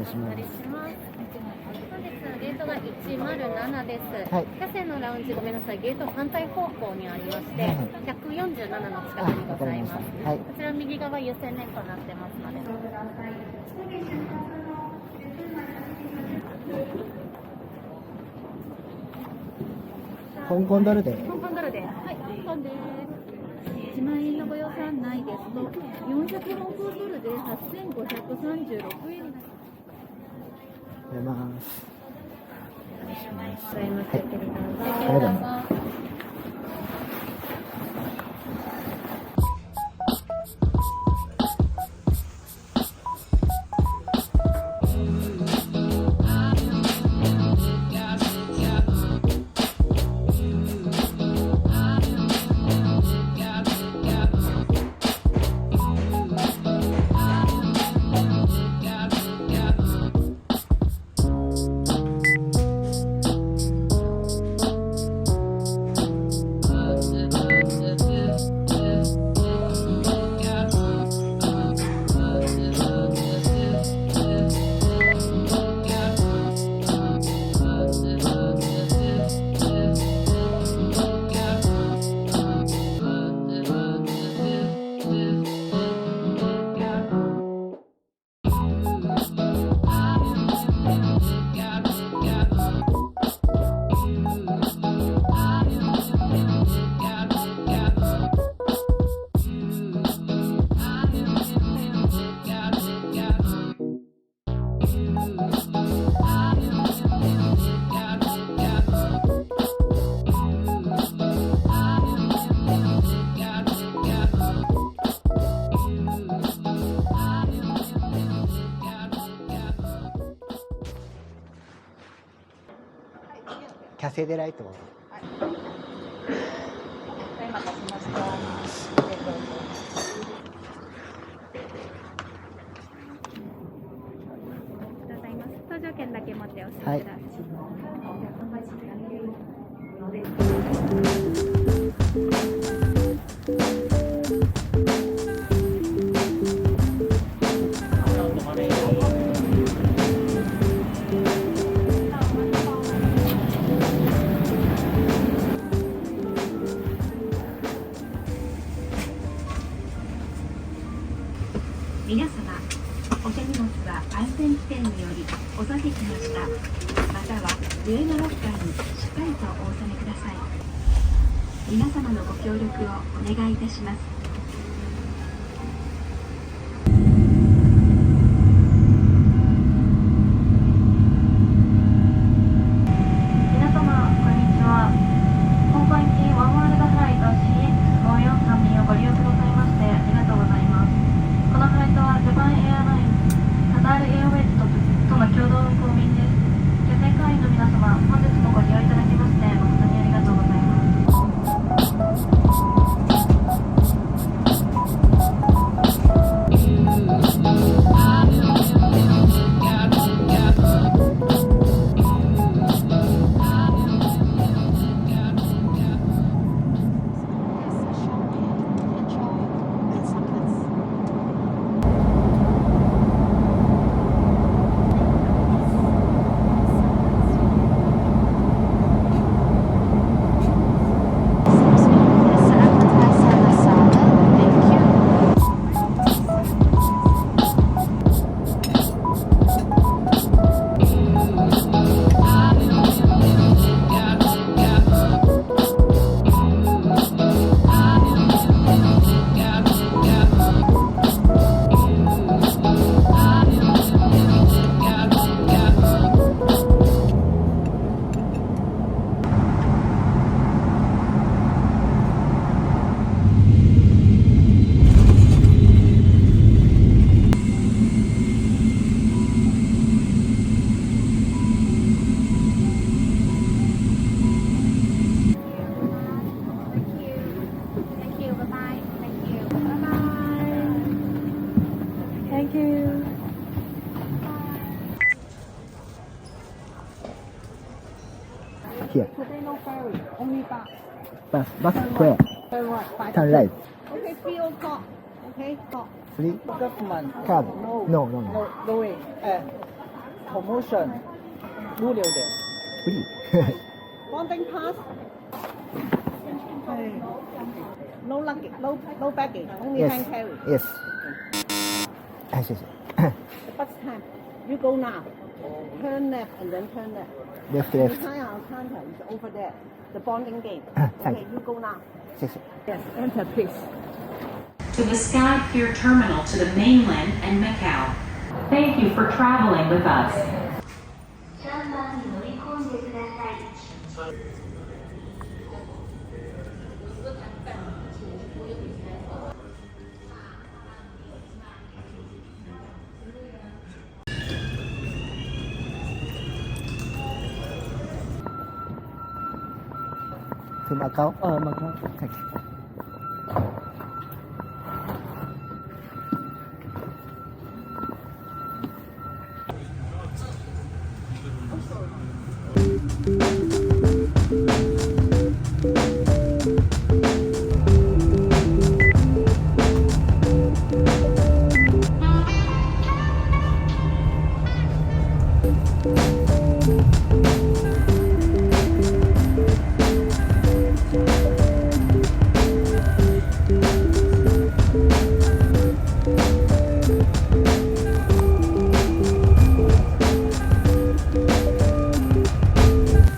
いします。本日のゲートが107です。はい。キャセイのラウンジ、ごめんなさい、ゲート反対方向にありまして、147の近くにございます。はい。こちら右側優先レーンとなってますので。香港ドルで。香港ドルで。はい、香港です。1万円のご予算内ですと、400香港ドルで8536円になります。出ます。お願いします。ございます。よければおありがとうございます。キャセイでライトを。はい。お待たせしました。ありがとうございます。搭乗券だけ持ってお進みください。はい。皆様、お手荷物は安全規定によりお下げしました。または上のロッカーにしっかりとお納めください。皆様のご協力をお願いいたします。Here. Today no ferry, only bus. Bus where? Turn right. Okay, 3 o'clock. Okay, stop. 3. Government. Cab. No. No. No way. promotion 無料で。無理。Boarding pass 係 no luggage, no baggage, only Yes. hand carry. Yes. 哎，谢谢。 The bus time, you go now, turn left and then turn left. Left, The left. time our counter is over there. The bonding gate. Thank Okay, you. you go now. 谢谢。 Yes, enter please. To the Sky Pier Terminal to the mainland and Macau. Thank you for traveling with us. 3番に乗り込んでください。去马高。马高。Thank you.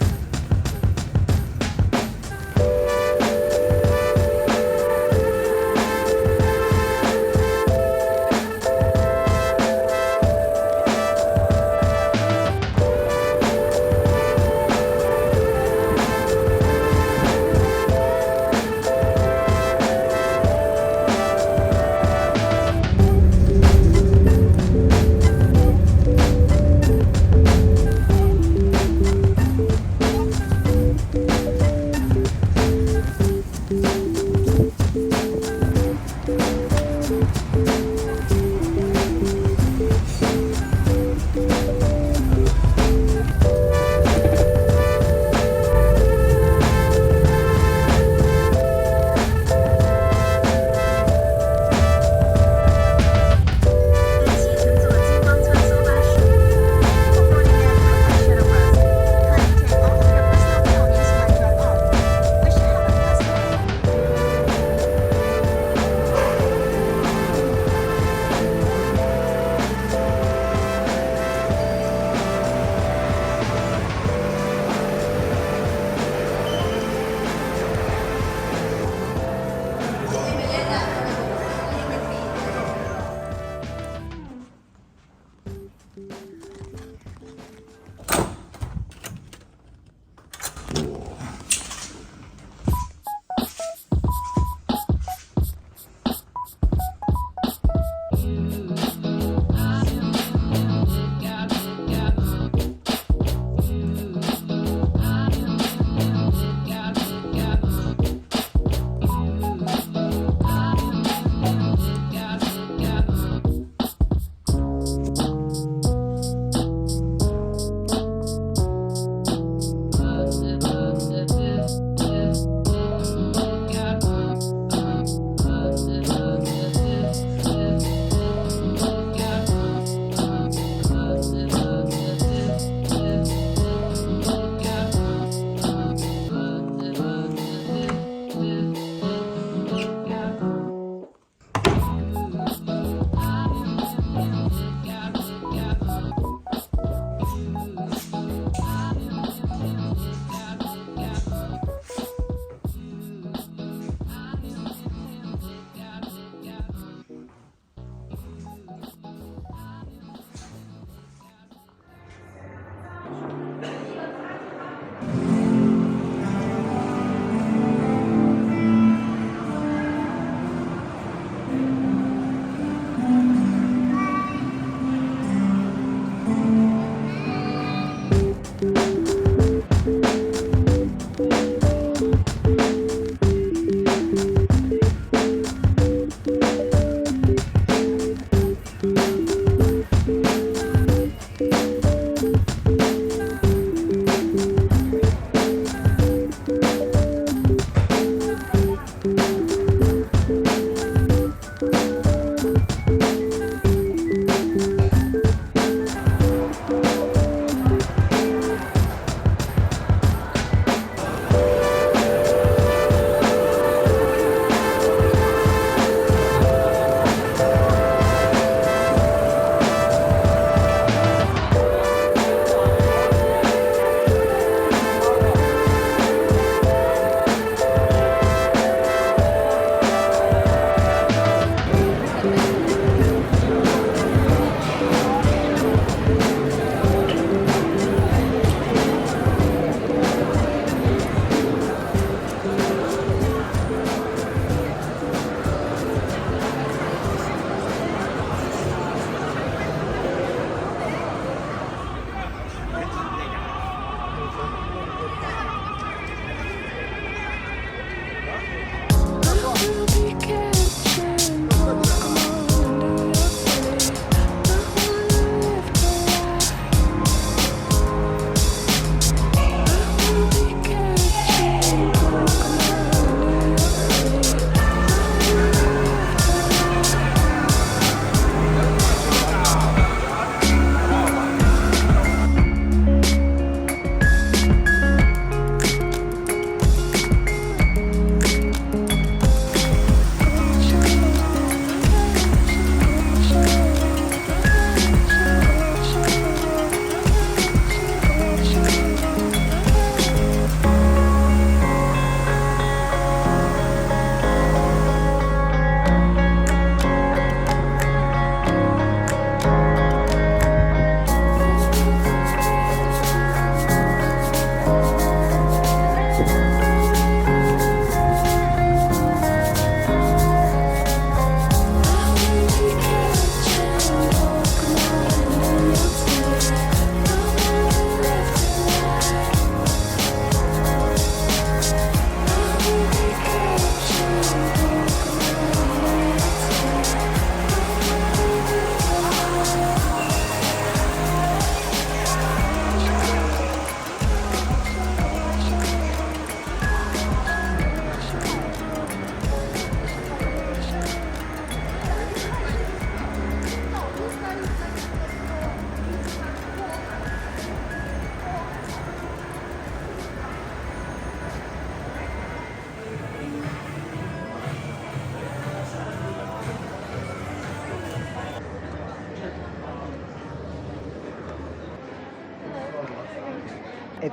香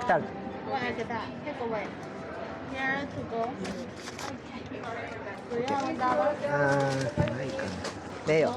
tal? Bueno, ¿qué tal? Take away. Here to go. Do you have $1? ないかな。でよ。